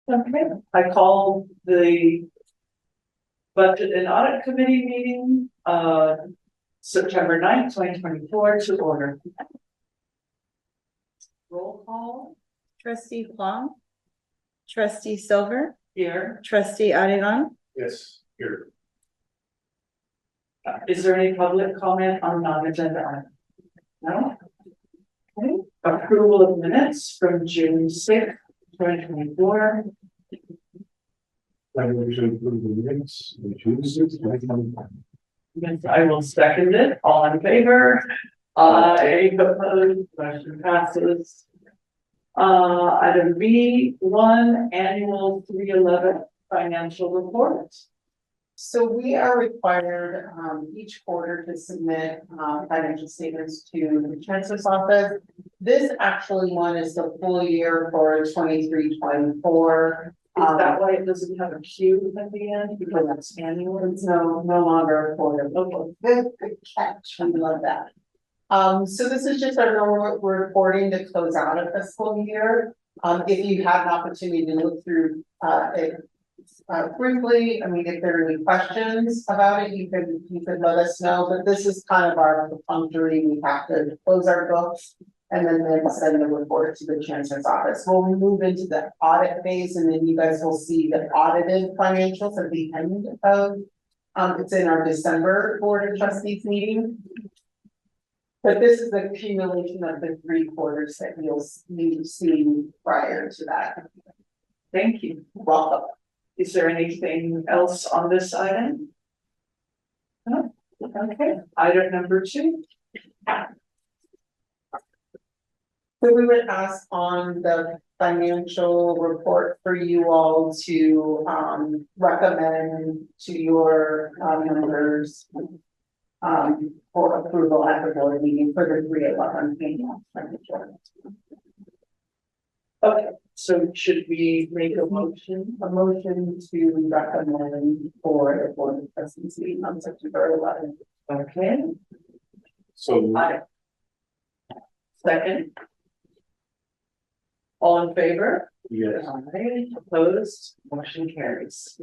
Okay, I call the Budget and Audit Committee meeting, September 9th, 2024 to order. Roll call. Trustee Plum, Trustee Silver, Here. Trustee Audit. Yes, here. Is there any public comment on non-agenda items? No? Okay. Approval of minutes from June 6th, 2024. I will show the minutes, the Tuesdays, Yes, I will second it. All in favor? Aye. Opposed? Motion passes. Item B1, annual 311 financial report. So we are required each quarter to submit financial statements to the Chancellor's office. This actually one is the full year for 23-24. Is that why it doesn't have a Q at the end? Because it's annual? It's no longer affordable. Good catch. We love that. So this is just our normal reporting to close out a fiscal year. If you have an opportunity to look through it briefly, I mean, if there are any questions about it, you could let us know. But this is kind of our perfunctory. We have to close our books and then send the report to the Chancellor's office. We'll move into the audit phase, and then you guys will see the audited financials at the end of. It's in our December Board of Trustees meeting. But this is the accumulation of the 3 quarters that you'll see prior to that. Thank you. Welcome. Is there anything else on this item? No? Okay, item number 2. So we would ask on the financial report for you all to recommend to your members for approval at the board meeting for the 311 annual expenditure. Okay, so should we make a motion? A motion to recommend for the board of trustees meeting on September 11th. Okay. So Second. All in favor? yes, Aye. Opposed? Motion carries.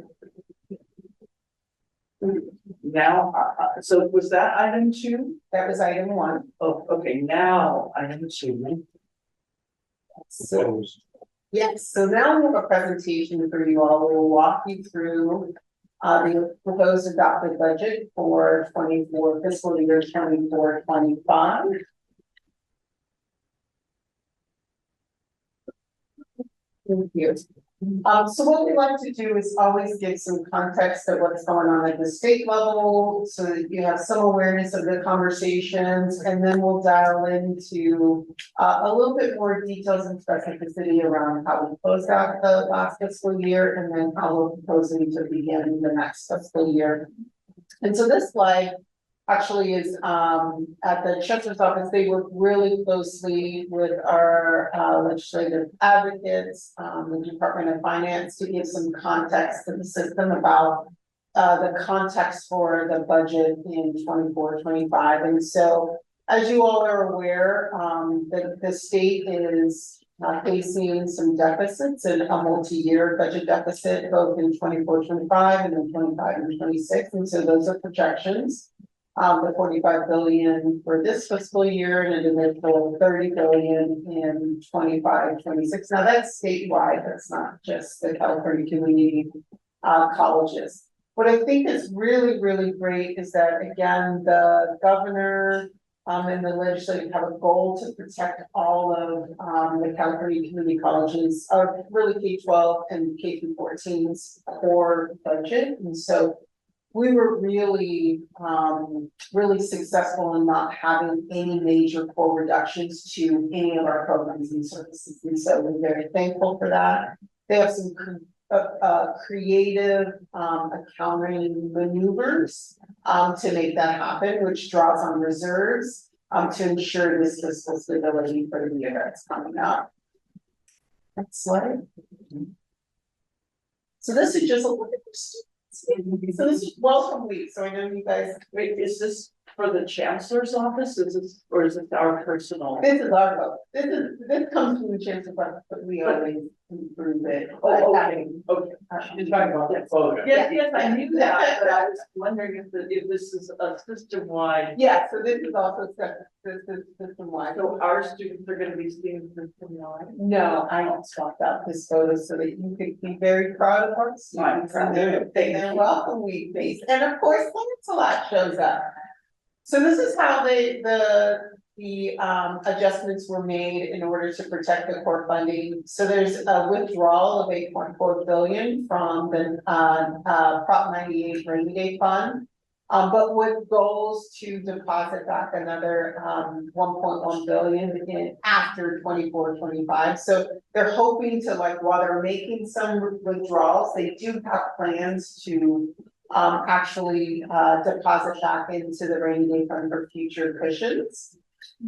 Now, so was that item 2? That was item 1. Oh, okay, now item 2. opposed. Yes, so now we have a presentation for you all. We'll walk you through the proposed adopted budget for 24 fiscal year 24-25. Thank you. So what we like to do is always give some context of what's going on at the state level so that you have some awareness of the conversations, and then we'll dial into a little bit more details and specificity around how we closed out the last fiscal year and then how we're proposing to begin the next fiscal year. And so this slide actually is at the Chancellor's office. They work really closely with our legislative advocates, the Department of Finance, to give some context to the system about the context for the budget in 24-25. And so, as you all are aware, the state is facing some deficits and a multi-year budget deficit, both in 24-25 and then 25 and 26. And so those are projections. The 45 billion for this fiscal year and an additional 30 billion in 25-26. Now that's statewide, that's not just the California community colleges. What I think is really, really great is that, again, the governor and the legislature have a goal to protect all of the California community colleges, really K-12 and K-14's core budget. And so we were really, really successful in not having any major core reductions to any of our programs and services. And so we're very thankful for that. They have some creative accounting maneuvers to make that happen, which draws on reserves to ensure this fiscal stability for the year that's coming up. Next slide. So this is just a look at this. So this is welcome week. So I know you guys. Wait, is this for the chancellor's office, is this, or is it our personal? This is our vote, this comes from the chancellor's office, but we always improve it. Oh, okay, okay. You're talking about that photo. Yes, I knew that, but I was wondering if this is a system-wide. Yeah, so this is also this is system-wide. So our students are gonna be seeing system-wide. No, I don't swap out this photo so that you could be very proud of our students and their welcome week base, and of course, Lancelot shows up. So this is how the adjustments were made in order to protect the core funding. So there's a withdrawal of 8.4 billion from the Prop 98 rainy day fund. But with goals to deposit back another 1.1 billion in after 24-25. So they're hoping to, like, while they're making some withdrawals, they do have plans to actually deposit back into the rainy day fund for future cushions.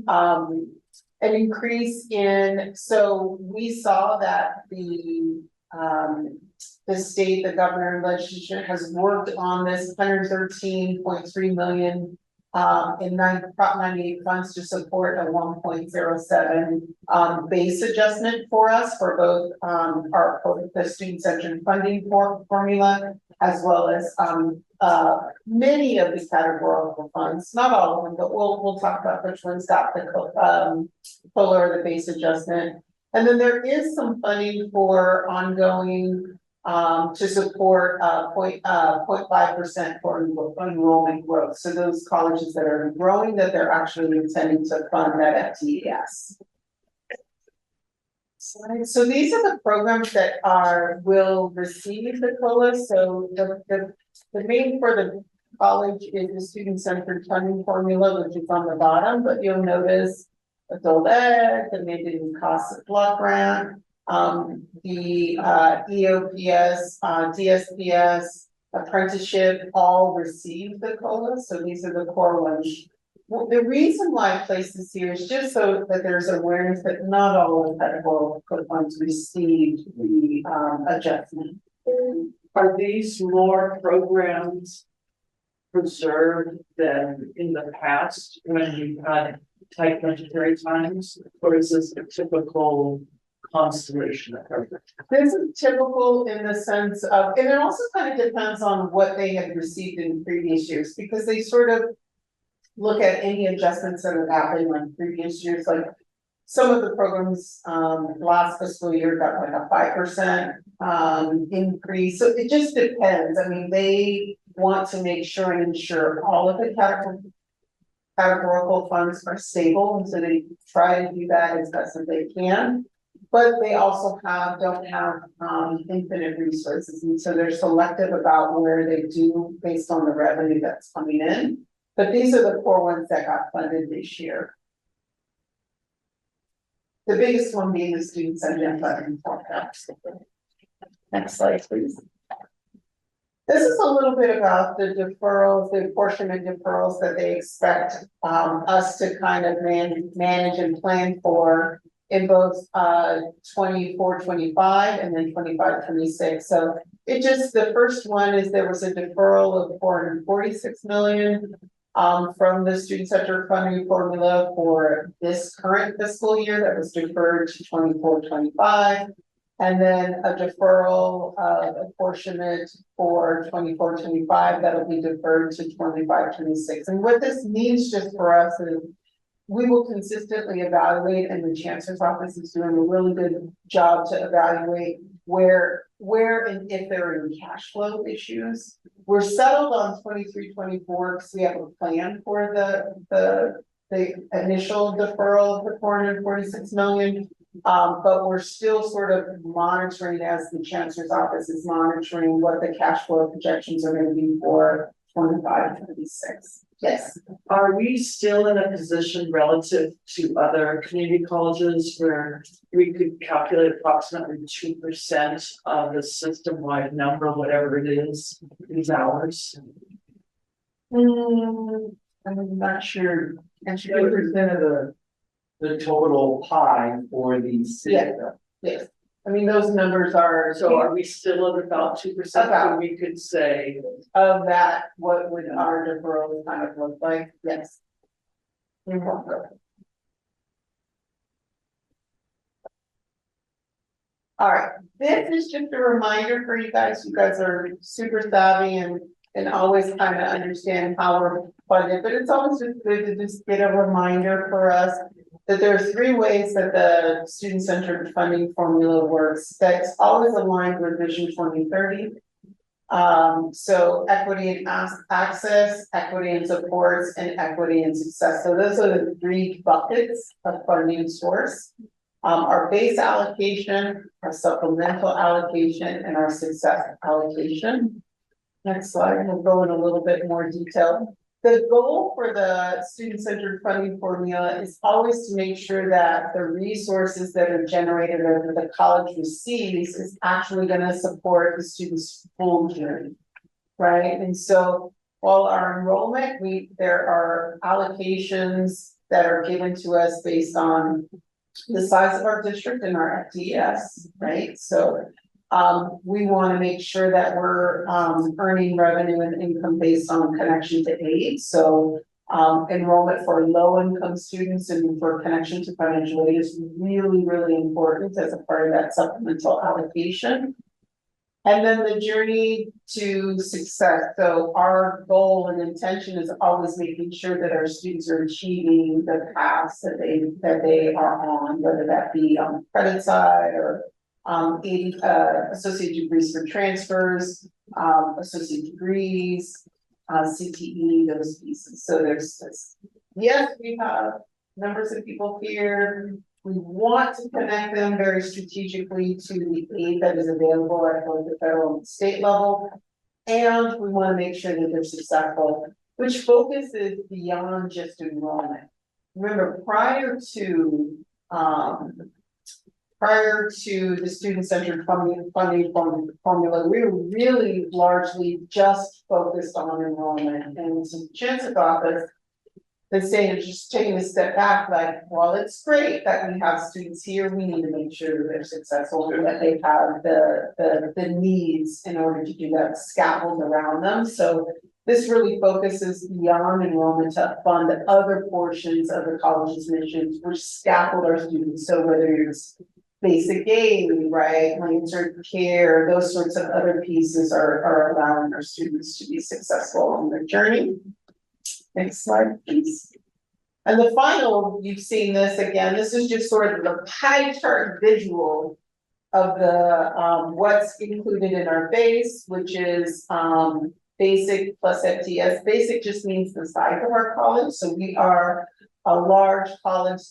An increase in, so we saw that the state, the governor and legislature has worked on this 113.3 million in Prop 98 funds to support a 1.07 base adjustment for us for both the student-centered funding formula, as well as many of the categorical funds, not all of them, but we'll talk about which ones got the COLA or the base adjustment. And then there is some funding for ongoing to support 0.5% for enrollment growth. So those colleges that are growing, that they're actually intending to fund that FTES. So these are the programs that will receive the COLA. So the main for the college is the student-centered funding formula, which is on the bottom, but you'll notice adult ed, the mid-income cost of block grant, the EOPS, DSPS, apprenticeship, all receive the COLA. So these are the core ones. Well, the reason why I place this here is just so that there's awareness that not all of the categorical funds received the adjustment. Are these more programs preserved than in the past when you had tight budgetary times, or is this a typical constellation of programs? This is typical in the sense of, and it also kind of depends on what they had received in previous years, because they sort of look at any adjustments that have happened in previous years. Like some of the programs last fiscal year got like a 5% increase. So it just depends. I mean, they want to make sure and ensure all of the categorical funds are stable, and so they try to do that as best as they can. But they also don't have infinite resources, and so they're selective about where they do based on the revenue that's coming in. But these are the core ones that got funded this year. The biggest one being the student-centered funding. Next slide, please. This is a little bit about the deferrals, the apportionment deferrals that they expect us to kind of manage and plan for in both 24-25 and then 25-26. So it just, the first one is there was a deferral of 446 million from the student-centered funding formula for this current fiscal year that was deferred to 24-25. And then a deferral of apportionment for 24-25 that'll be deferred to 25-26. And what this means just for us is we will consistently evaluate, and the chancellor's office is doing a really good job to evaluate where and if there are any cash flow issues. We're settled on 23-24 because we have a plan for the initial deferral of the 446 million. But we're still sort of monitoring, as the chancellor's office is monitoring, what the cash flow projections are going to be for 25-26. Yes. Are we still in a position relative to other community colleges where we could calculate approximately 2% of the system-wide number, whatever it is, these hours? I'm not sure. And 2% of the total pie for the city. Yes. I mean, those numbers are, So are we still at about 2%? About. We could say, of that, what would our deferral kind of look like? Yes. You're welcome. All right, this is just a reminder for you guys. You guys are super savvy and always kind of understand how we're funded, but it's always just good to just get a reminder for us that there are three ways that the student-centered funding formula works. That's always aligned with Vision 2030. So equity and access, equity and supports, and equity and success. So those are the three buckets of funding source. Our base allocation, our supplemental allocation, and our success allocation. Next slide, we'll go in a little bit more detail. The goal for the student-centered funding formula is always to make sure that the resources that are generated or that the college receives is actually going to support the student's full journey, right? And so while our enrollment, there are allocations that are given to us based on the size of our district and our FTS, right? So we want to make sure that we're earning revenue and income based on connection to aid. So enrollment for low income students and for connection to financial aid is really, really important as a part of that supplemental allocation. And then the journey to success. So our goal and intention is always making sure that our students are achieving the paths that they are on, whether that be on the credit side or associate degrees for transfers, associate degrees, CTE, those pieces. So there's this. Yes, we have numbers of people here. We want to connect them very strategically to the aid that is available at both the federal and state level. And we want to make sure that they're successful, which focuses beyond just enrollment. Remember, prior to the student-centered funding formula, we were really largely just focused on enrollment. And so Chancellor's office is saying, just taking a step back, like, well, it's great that we have students here. We need to make sure that they're successful and that they have the needs in order to do that scaffold around them. So this really focuses beyond enrollment to fund other portions of the college's missions, which scaffold our students. So whether it's basic aid, right, long-term care, those sorts of other pieces are allowing our students to be successful on their journey. Next slide, please. And the final, you've seen this again, this is just sort of the pie chart visual of the what's included in our base, which is basic plus FTS. Basic just means the size of our college. So we are a large college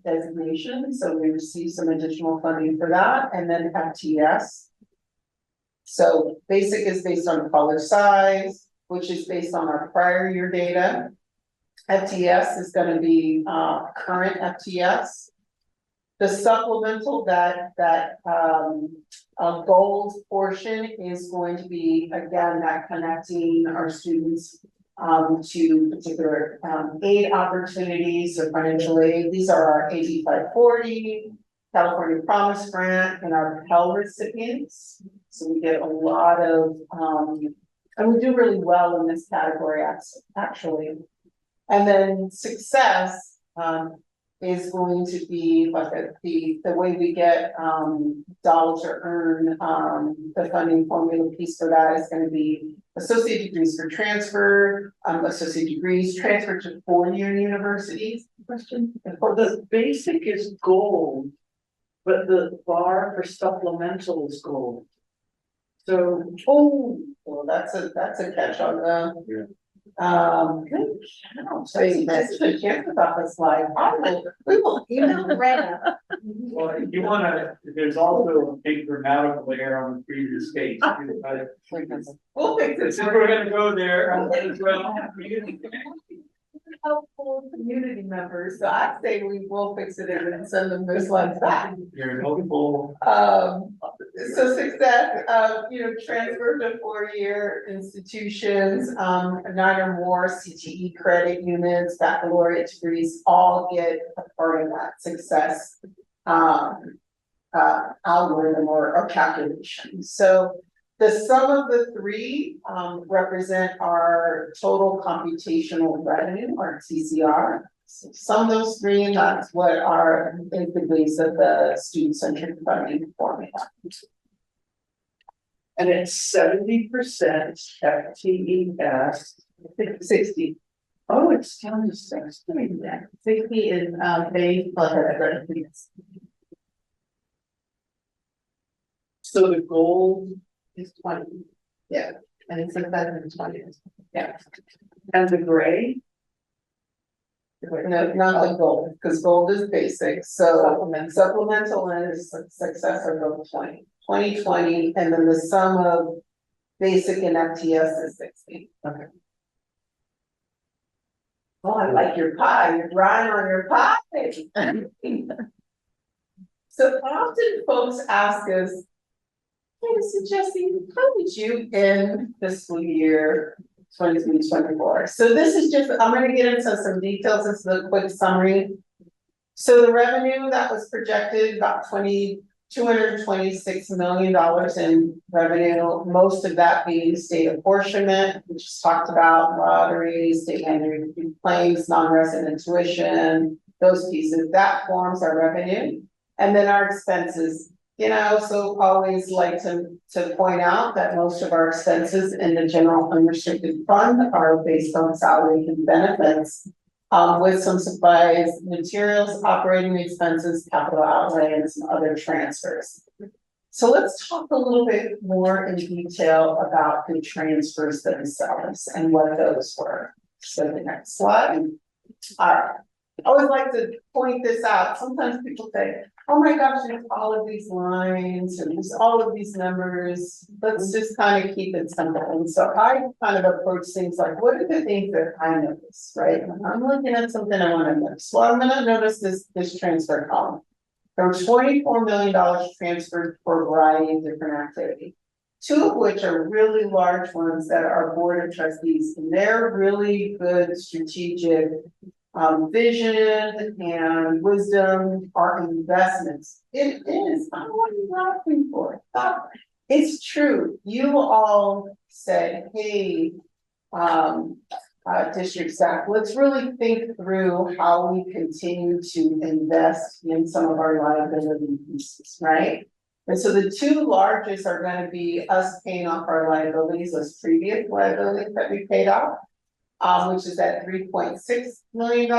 designation. So we receive some additional funding for that. And then FTS. So basic is based on college size, which is based on our prior year data. FTS is going to be current FTS. The supplemental, that gold portion is going to be, again, that connecting our students to particular aid opportunities, so financial aid. These are our AB 540, California Promise Grant, and our Pell recipients. So we get a lot of, and we do really well in this category, actually. And then success is going to be like the way we get dollars to earn the funding formula piece for that is going to be associate degrees for transfer, associate degrees transfer to four-year universities. Question? the basic is gold, but the bar for supplemental is gold. So, well, that's a catch on the. Yeah. Good count. That's the chance about the slide. We will email Loretta. Well, you wanna, there's also a big grammatical error on the previous page. We'll fix it. Since we're gonna go there as well. Helpful community members, so I say we will fix it and send them those slides back. You're helpful. So success, transfer to four-year institutions, 9 or more CTE credit units, baccalaureate degrees, all get a part of that success. algorithm or calculation. So the sum of the three represent our total computational revenue, our TCR. So sum those three, and that's what are is the base of the student-centered funding formula. And it's 70% FTES. 60. Oh, it's down to 60. 60 is base plus benefits. So the goal Is 20. Yeah, and it's in 20. Yeah. and the gray, No, not the gold, because gold is basic, so supplemental and success are both 20. 20, and then the sum of basic and FTS is 60. Okay. Oh, I like your pie, you're drawing on your pie. So often folks ask us, hey, Mr. Jesse, how did you end fiscal year 23-24? So this is just, I'm gonna get into some details, this is a quick summary. So the revenue that was projected, about $226 million in revenue, most of that being state apportionment, which is talked about, lottery, state entry claims, non-resident tuition, those pieces, that forms our revenue. And then our expenses, you know, so always like to point out that most of our expenses in the general unrestricted fund are based on salary and benefits. With some supplies, materials, operating expenses, capital outlay, and some other transfers. So let's talk a little bit more in detail about the transfers themselves and what those were. So the next slide. All right. I always like to point this out. Sometimes people say, oh my gosh, there's all of these lines and there's all of these numbers. Let's just kind of keep it simple. And so I kind of approach things like, what are the things that I notice, right? When I'm looking at something I want to notice. Well, I'm going to notice this transfer column. There were $24 million transferred for a variety of different activities. Two of which are really large ones that are board of trustees, and they're really good strategic vision and wisdom are investments. It is. I don't want you laughing for it. It's true. You all said, hey, district staff, let's really think through how we continue to invest in some of our liability pieces, right? And so the two largest are going to be us paying off our liabilities, those previous liabilities that we paid off. Which is at $3.6 million.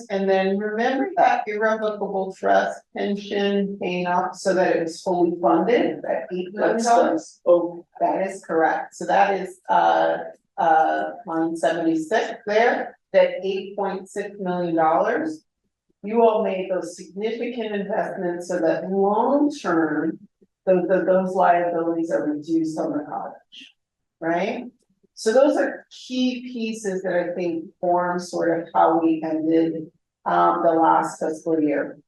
And then remember that irrevocable trust pension paying off so that it was fully funded at $8 million. Oh, that is correct. So that is line 76 there, that $8.6 million. You all made those significant investments so that long term, those liabilities are reduced on the college, right? So those are key pieces that I think form sort of how we ended the last fiscal year.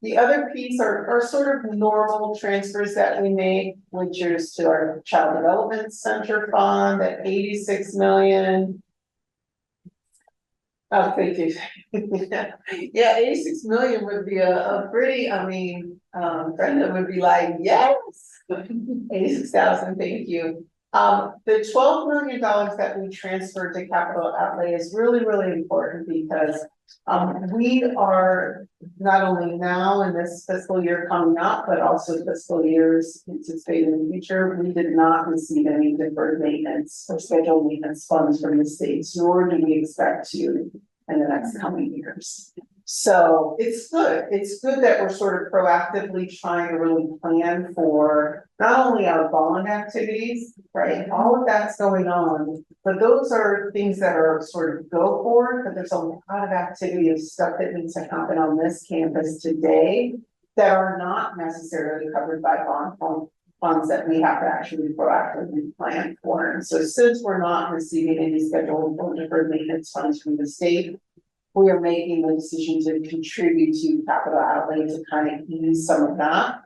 The other piece are sort of normal transfers that we make, which is to our Child Development Center Fund at $86 million. Oh, thank you. Yeah, $86 million would be a pretty, I mean, Brenda would be like, yes, 86,000, thank you. The $12 million that we transferred to capital outlay is really, really important because we are not only now in this fiscal year coming up, but also fiscal years anticipated in the future. We did not receive any deferred maintenance or scheduled maintenance funds from the states, nor do we expect to in the next coming years. So it's good. It's good that we're sort of proactively trying to really plan for not only our bond activities, right? All of that's going on, but those are things that are sort of go forward, but there's a lot of activity of stuff that needs to happen on this campus today that are not necessarily covered by bond funds that we have to actually proactively plan for. And so since we're not receiving any scheduled or deferred maintenance funds from the state, we are making the decision to contribute to capital outlay to kind of ease some of that.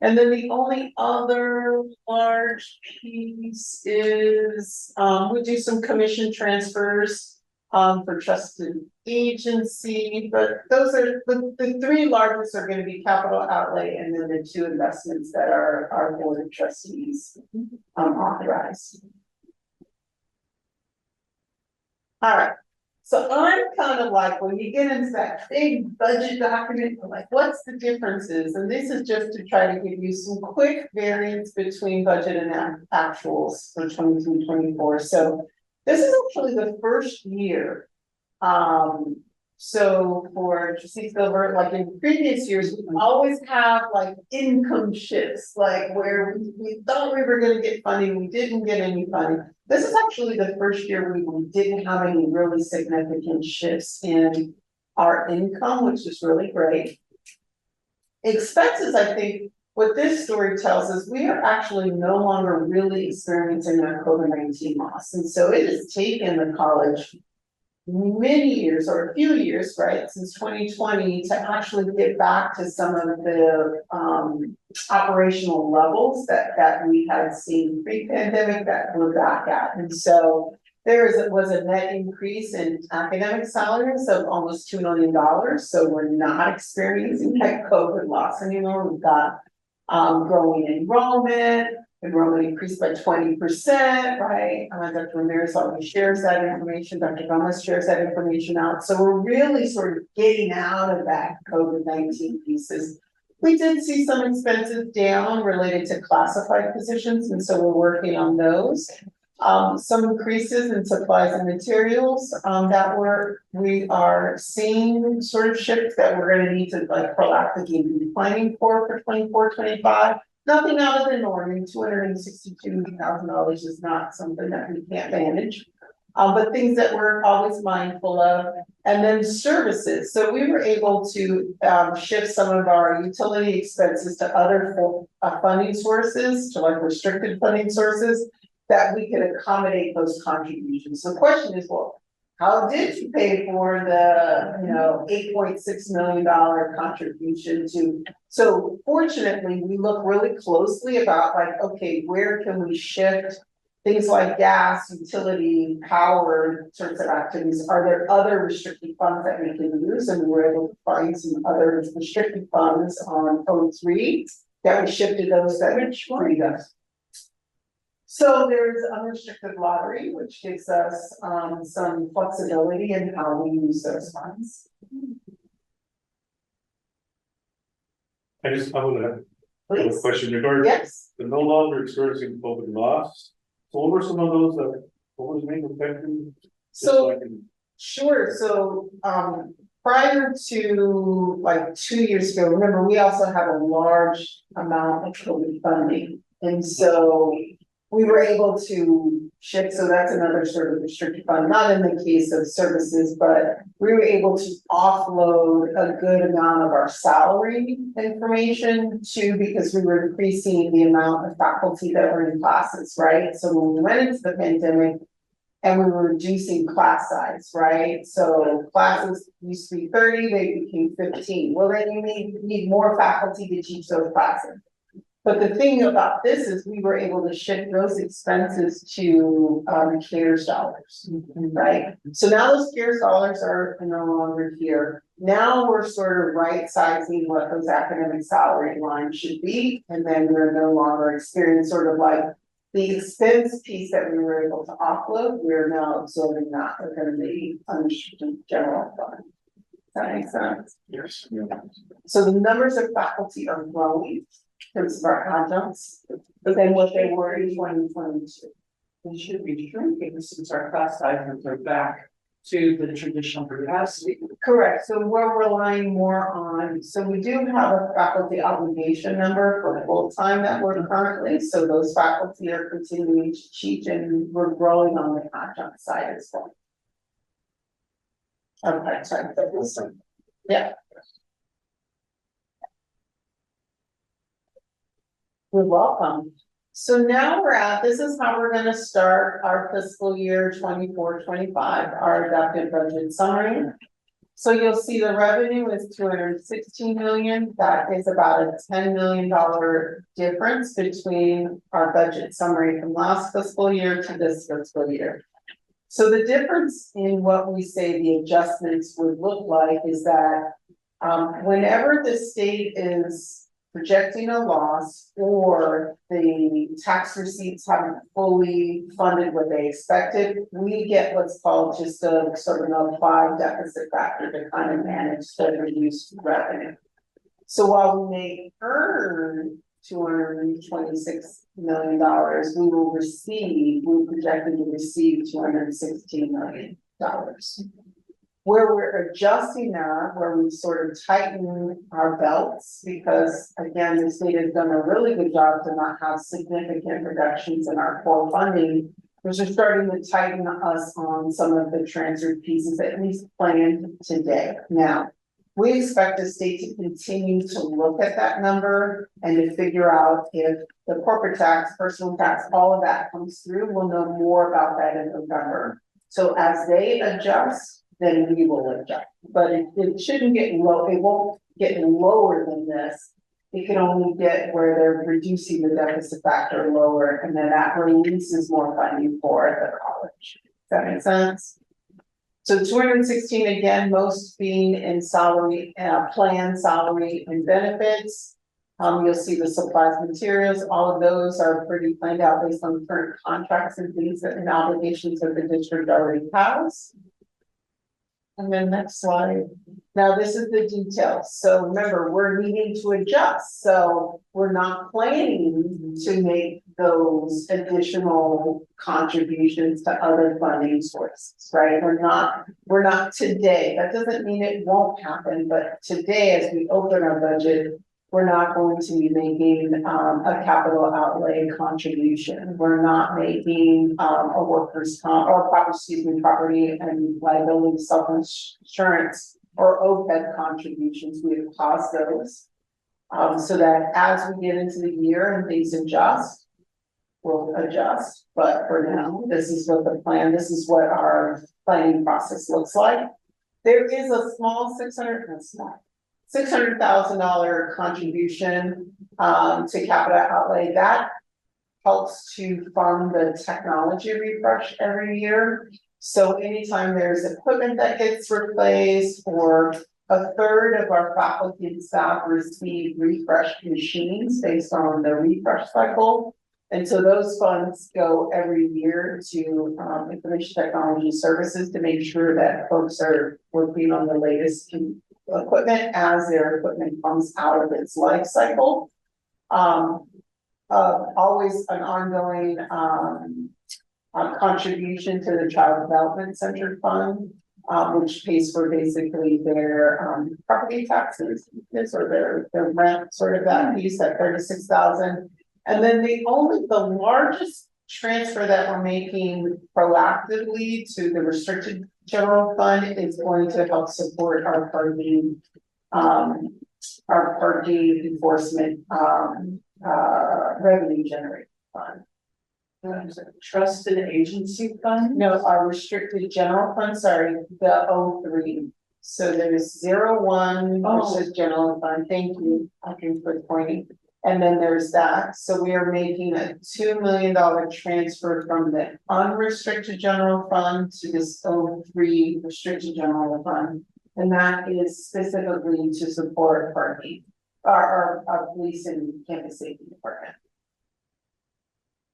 And then the only other large piece is we do some commission transfers For trusted agency, but those are, the three largest are gonna be capital outlay and then the two investments that our board of trustees authorized. All right, so I'm kind of like, when you get into that big budget document, I'm like, what's the differences? And this is just to try to give you some quick variance between budget and actuals for 23-24. So this is actually the first year. So for trustee Silver, like in previous years, we always have like income shifts, like where we thought we were gonna get funding, we didn't get any funding. This is actually the first year we didn't have any really significant shifts in our income, which is really great. Expenses, I think, what this story tells us, we are actually no longer really experiencing that COVID-19 loss. And so it has taken the college many years or a few years, right, since 2020 to actually get back to some of the operational levels that we had seen pre-pandemic that we're back at. And so was a net increase in academic salaries of almost $2 million. So we're not experiencing that COVID loss anymore. We've got growing enrollment increased by 20%, right? Dr. Ramirez always shares that information, Dr. Gomez shares that information out. So we're really sort of getting out of that COVID-19 pieces. We did see some expenses down related to classified positions, and so we're working on those. Some increases in supplies and materials we are seeing sort of shifts that we're going to need to like proactively be planning for 24-25. Nothing out of the norm, and $262,000 is not something that we can't manage. But things that we're always mindful of. And then services. So we were able to shift some of our utility expenses to other funding sources, to like restricted funding sources, that we could accommodate those contributions. So the question is, well, how did you pay for the, $8.6 million contribution to? So fortunately, we look really closely about like, okay, where can we shift things like gas, utility, power sorts of activities? Are there other restricted funds that we can use? And we were able to find some other restricted funds on O3 that we shifted those that freed us. So there's unrestricted lottery, which gives us some flexibility in how we use those funds. I would have a Please. question regarding Yes. the no longer experiencing COVID loss. So what were some of those what was the main effect? So sure. So prior to like 2 years ago, remember we also had a large amount of COVID funding, and so we were able to shift. So that's another sort of restricted fund, not in the case of services, but we were able to offload a good amount of our salary information because we were increasing the amount of faculty that were in classes, right? So when we went into the pandemic and we were reducing class size, right? So classes used to be 30, they became 15. Well, then you need more faculty to teach those classes. But the thing about this is we were able to shift those expenses to CARES dollars, right? So now those CARES dollars are no longer here. Now we're sort of right sizing what those academic salary lines should be. And then we're no longer experiencing sort of like the expense piece that we were able to offload. We're now absorbing that. We're going to be unrestricted general fund. Does that make sense? Yes. So the numbers of faculty are growing in terms of our adjuncts, but then what they were in 2022. They should be shrinking since our class sizes are back to the traditional capacity. Correct. So we're relying more on, so we do have a faculty obligation number for full time that we're currently, so those faculty are continuing to teach and we're growing on the adjunct side as well. Okay, sorry. Yeah. You're welcome. So now this is how we're gonna start our fiscal year 24-25, our adopted budget summary. So you'll see the revenue is $216 million. That is about a $10 million difference between our budget summary from last fiscal year to this fiscal year. So the difference in what we say the adjustments would look like is that whenever the state is projecting a loss or the tax receipts haven't fully funded what they expected, we get what's called just a sort of an applied deficit factor to kind of manage the reduced revenue. So while we may earn $226 million, we're projected to receive $216 million. Where we're adjusting that, where we've sort of tightened our belts, because again, the state has done a really good job to not have significant reductions in our core funding. We're just starting to tighten us on some of the transfer pieces, at least planned today. Now, we expect the state to continue to look at that number and to figure out if the corporate tax, personal tax, all of that comes through. We'll know more about that in November. So as they adjust, then we will adjust. But it shouldn't get low, it won't get lower than this. It can only get where they're reducing the deficit factor lower, and then that releases more funding for the college. Does that make sense? So 216 again, most being in salary, plan salary and benefits. You'll see the supplies, materials, all of those are pretty planned out based on current contracts and things and obligations that the district already has. And then next slide. Now this is the details. So remember, we're needing to adjust. So we're not planning to make those additional contributions to other funding sources, right? We're not today. That doesn't mean it won't happen, but today as we open our budget, we're not going to be making a capital outlay contribution. We're not making a workers' comp or property and liability self-insurance or OPEB contributions. We have paused those so that as we get into the year and things adjust, we'll adjust. But for now, this is what the plan, this is what our planning process looks like. There is a small $600,000 contribution to capital outlay that helps to fund the technology refresh every year. So anytime there's equipment that gets replaced, or a third of our faculty and staff receive refreshed machines based on the refresh cycle. And so those funds go every year to information technology services to make sure that folks are working on the latest equipment as their equipment comes out of its life cycle. Always an ongoing contribution to the Child Development Center Fund, which pays for basically their property taxes, or their rent, sort of that piece at $36,000. And then the largest transfer that we're making proactively to the restricted general fund is going to help support our parking enforcement revenue generating fund. Trusted agency fund? No, our restricted general fund, sorry, the 03. So there's 01, which is general fund. Thank you. I can put pointing. And then there's that. So we are making a $2 million transfer from the unrestricted general fund to this 03 restricted general fund. And that is specifically to support parking, our police and campus safety department.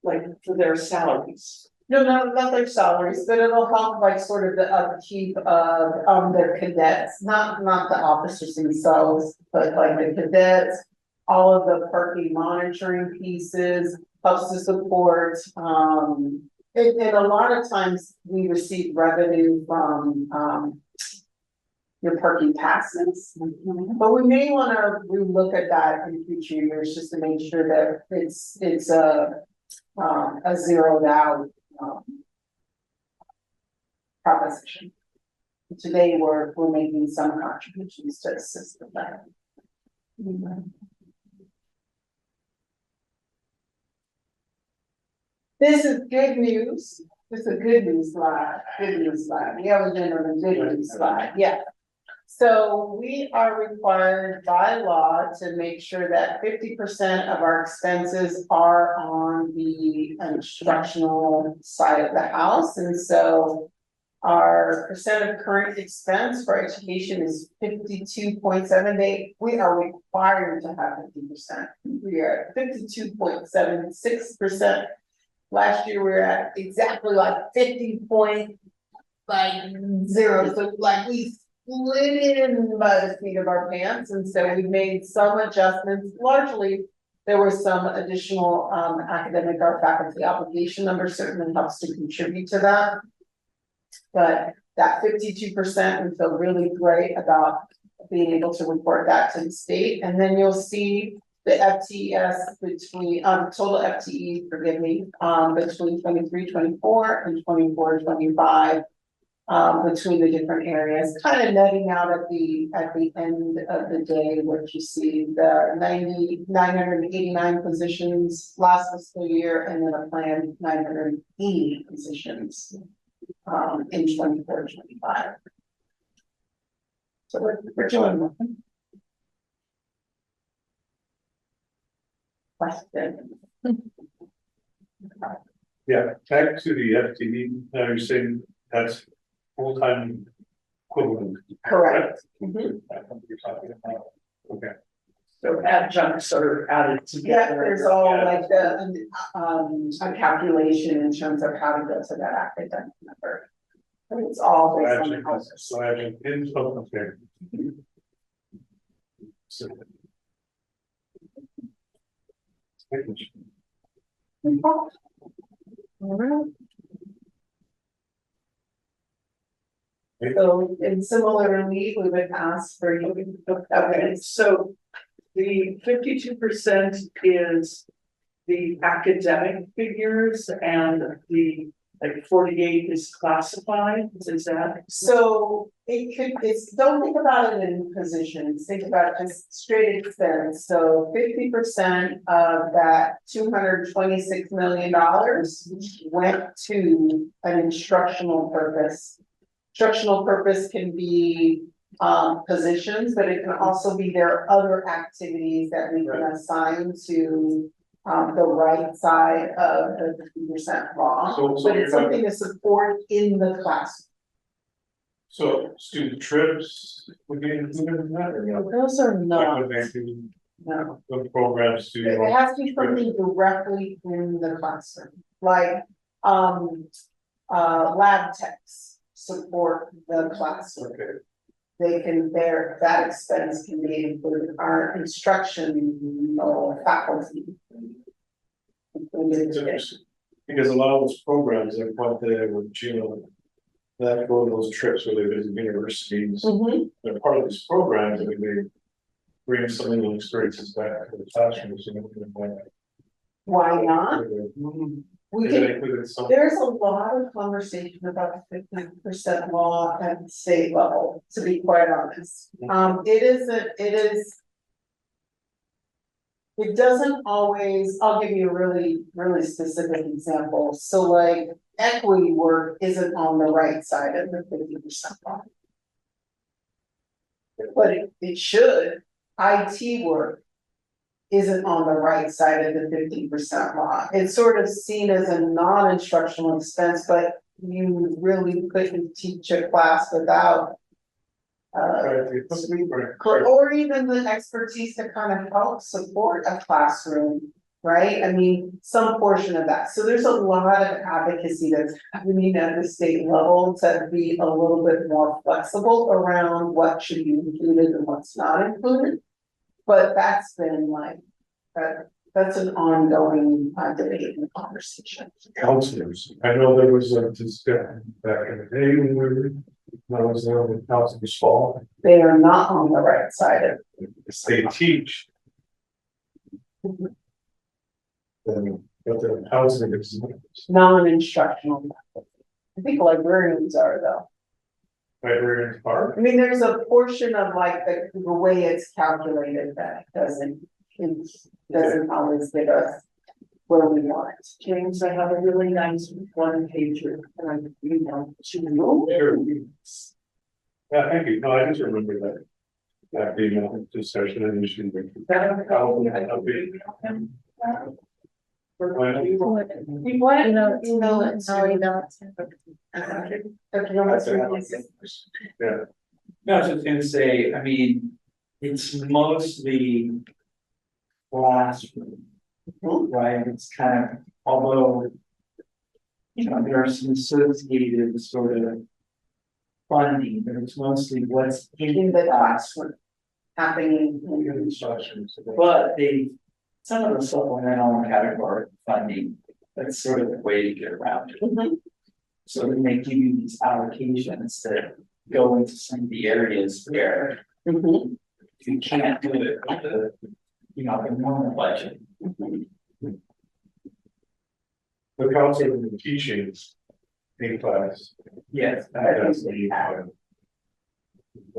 Like for their salaries? No, not their salaries, but it'll help like sort of the upkeep of the cadets, not the officers themselves, but like the cadets. All of the parking monitoring pieces helps to support, and a lot of times we receive revenue from your parking passes. But we may want to relook at that in future years just to make sure that it's a zeroed out proposition. Today we're making some contributions to assist with that. This is good news. This is a good news slide. Good news slide. We always end on a good news slide. Yeah. So we are required by law to make sure that 50% of our expenses are on the instructional side of the house, and so. Our percent of current expense for education is 52.78. We are required to have 50%. We are at 52.76%. Last year, we were at exactly like 50.0. So like we split in by the seat of our pants. And so we made some adjustments. Largely, there was some additional academic or faculty obligation number certainly helps to contribute to that. But that 52%, we feel really great about being able to report that to the state. And then you'll see the FTEs between total FTE, forgive me, between 23-24 and 24-25 between the different areas, kind of netting out at the end of the day, what you see the 989 positions last fiscal year, and then a planned 980 positions. In 24-25. So we're doing nothing. Question. Yeah, back to the FTE, now you're saying that's full-time equivalent. Correct. That's what you're talking about. Okay. So adjuncts are added Yeah, together. there's all like the a calculation in terms of how to go to that academic number. And it's all based on the course. So adjunct in some fair. So. So, and similarly, we would ask for you. Okay, so the 52% is the academic figures and the like 48 is classified, is that? So don't think about it in positions, think about just straight expense. So 50% of that $226 million went to an instructional purpose. Instructional purpose can be positions, but it can also be there are other activities that we can assign to the right side of the 50% law, So but it's something to support in the class. So student trips would be included in that or no? Those are not, Advancing no. the programs to. It has to be something directly in the classroom, like lab techs support the classroom. Okay. They can that expense can be included, our instruction faculty. It's interesting, because a lot of those programs that come there with Gino, that go to those trips where they visit universities, they're part of these programs, and they bring some of those experiences back to the classrooms. Why not? We can, Included some. there's a lot of conversation about the 50% law at the state level, to be quite honest. It doesn't always, I'll give you a really, really specific example. So like equity work isn't on the right side of the 50% law. But it should. IT work isn't on the right side of the 50% law. It's sort of seen as a non-instructional expense, but you really couldn't teach a class without or even the expertise to kind of help support a classroom, right? I mean, some portion of that. So there's a lot of advocacy that's happening at the state level to be a little bit more flexible around what should be included and what's not included. But that's been like, that's an ongoing debate and conversation. Counselors, I know there was a discussion back in the day when I was there with counselors fall. They are not on the right side of it. They teach. But the housing is. Non-instructional. I think librarians are though. Librarians are. I mean, there's a portion of like the way it's calculated that doesn't always get us where we want. James, I have a really nice one pager and you know, to know. Yeah, thank you. No, I just remember that. That being a discussion and you should. You want it? Email Email it, I'll email it. Yeah, No, I was just gonna say, I mean, it's mostly classroom. Right, it's kind of, although. You know, there are some associated sort of. Funding, but it's mostly what's In the classroom. Happening. in- instructions. But some of the supplemental category funding, that's sort of the way to get around it. Mhm. So then they give you these allocations that go into some of the areas where Mhm. you can't do it with the, the normal budget. The concept of the teachings in class. Yes. That's the.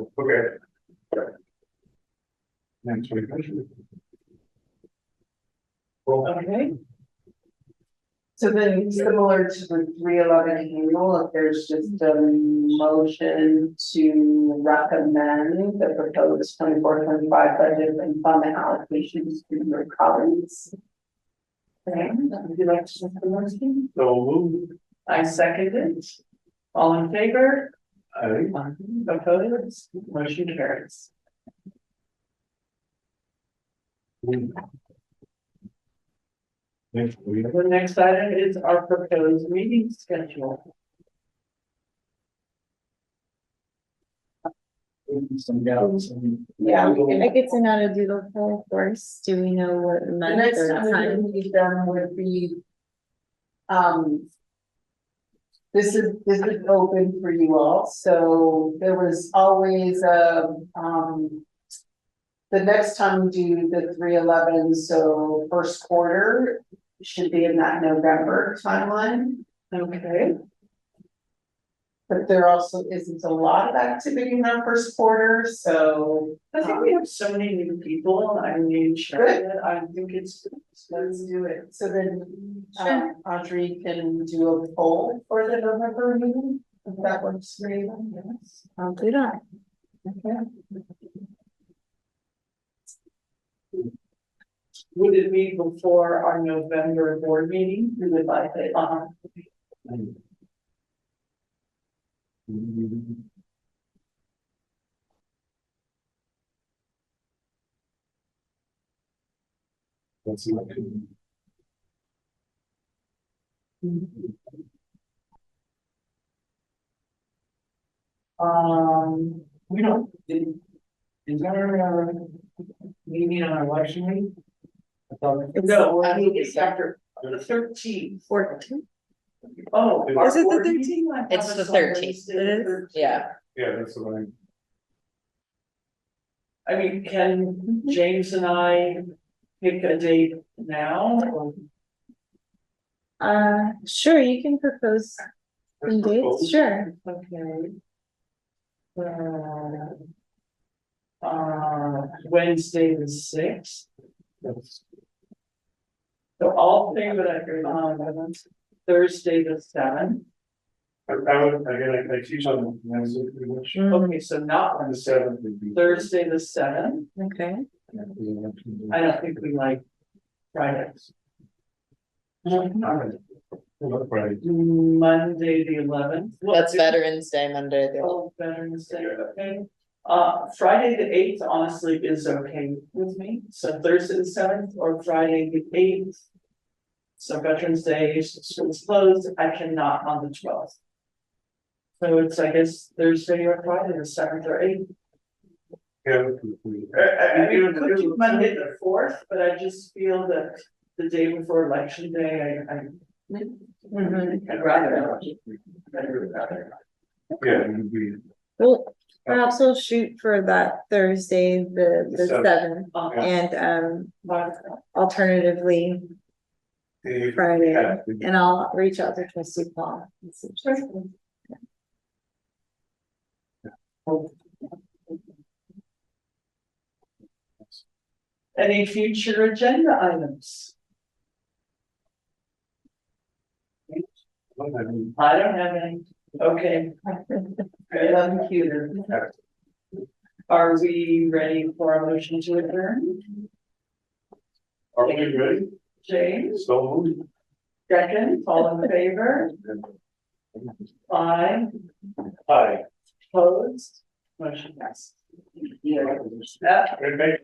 Okay. Next week. Well, Okay, So then similar to the 311 annual, if there's just a motion to recommend the proposed 24-25 budget and fund allocations to your colleagues. okay, would you like to make the motion? so move. I second it. All in favor? I Opposed? Motion carries. Next week. The next item is our proposed meeting schedule. Some doubts and. Yeah, we can. I get to know the doodle poll first. Do we know what The month next or time we time? meet them would be. This is open for you all, so there was always the next time we do the 311, so first quarter should be in that November timeline. Okay, But there also isn't a lot of activity in our first quarter, so. I think we have so many new people, I mean, sure, I think it's, Let's do it. So then, Sure. Audrey can do a poll for the November meeting, if that works for you. Yes. I'll do that. Okay. would it be before our November board meeting? We would like it, That's not. We don't, is there a meeting on election week? I thought. no, I think it's after the 13th. 14. Oh. Is our it the board 13th? meeting? I thought It's the on 13th. Wednesday, It is? the 13th. Yeah. Yeah, that's what I mean, can James and I pick a date now? Or- Sure, you can propose some dates, sure. Okay. Wednesday the 6th. So all three would agree on Thursday the 7th. I would, again, I teach on Wednesday pretty much. Okay, so not On the 7th would be. Thursday the 7th. Okay. I don't think we like Fridays. Not Friday. Monday the 11th. That's Veterans Day, Monday. Oh, Veterans Day, okay. Friday the 8th honestly is okay with me, so Thursday the 7th or Friday the 8th. So Veterans Day, school's closed, I cannot on the 12th. So it's, I guess, Thursday or Friday the 7th or 8th. Yeah. I mean, we could do Monday the 4th, but I just feel that the day before election day, I'd rather. Yeah, it would be. Well, perhaps we'll shoot for that Thursday, the The 7th, Uh, and but alternatively Friday. Yeah. And I'll reach out to trustee Paul. and see if she's- Any future agenda items? I don't have any. Okay, I love computer. are we ready for a motion to adjourn? Are we ready? James, So moved. second, all in favor? Aye, Hi. opposed, motion passed. Great, mate.